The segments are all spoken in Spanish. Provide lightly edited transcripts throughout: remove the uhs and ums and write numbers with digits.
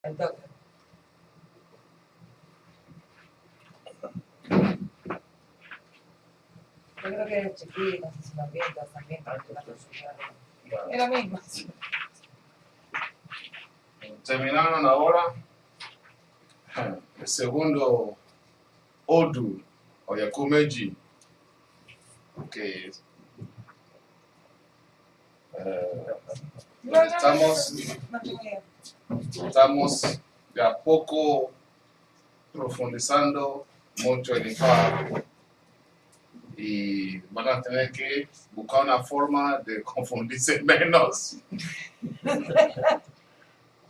El toque. Yo creo que es chiquito, no sé si lo ambientas también para que la persona. Es lo mismo. Terminaron ahora el segundo Odu Oyakumeji, que estamos de a poco profundizando mucho en Ifá y van a tener que buscar una forma de confundirse menos.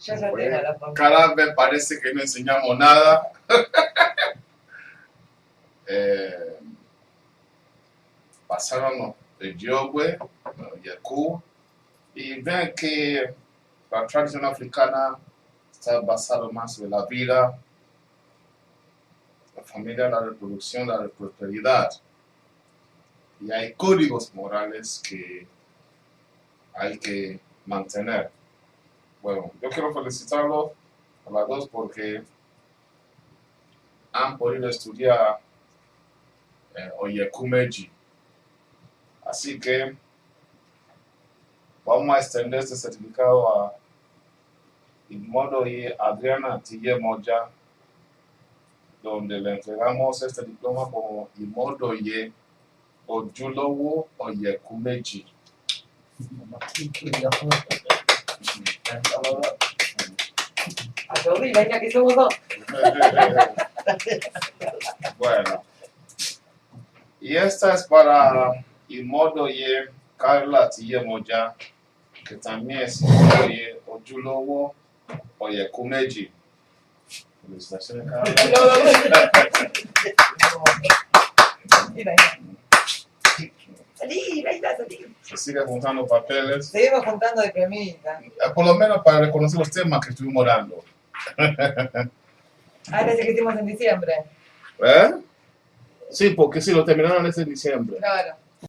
Yo ya tengo la forma. Cada vez parece que no enseñamos nada. Pasaron el Yogwe, el Yaku, y ven que la tradición africana está basada más en la vida, la familia, la reproducción, la prosperidad. Y hay códigos morales que hay que mantener. Bueno, yo quiero felicitarlos a las dos porque han podido estudiar Oyekumeji. Así que vamos a extender este certificado a Imodo y Adriana Tille Moja, donde le entregamos este diploma como Imodo y Ojulowo Oyekumeji. Aplaudí, venga, que somos dos. Bueno, y esta es para Imodo y Carla Tille Moja, que también es Imodo y Ojulowo Oyekumeji. Felicitaciones, Carla. Mira, salí, ahí está, salí. Se sigue juntando papeles, Seguimos juntando de premita. por lo menos para reconocer los temas que estuvimos dando. Ahora sí que hicimos en diciembre. ¿Eh? Sí, porque sí, lo terminaron ese diciembre. Claro.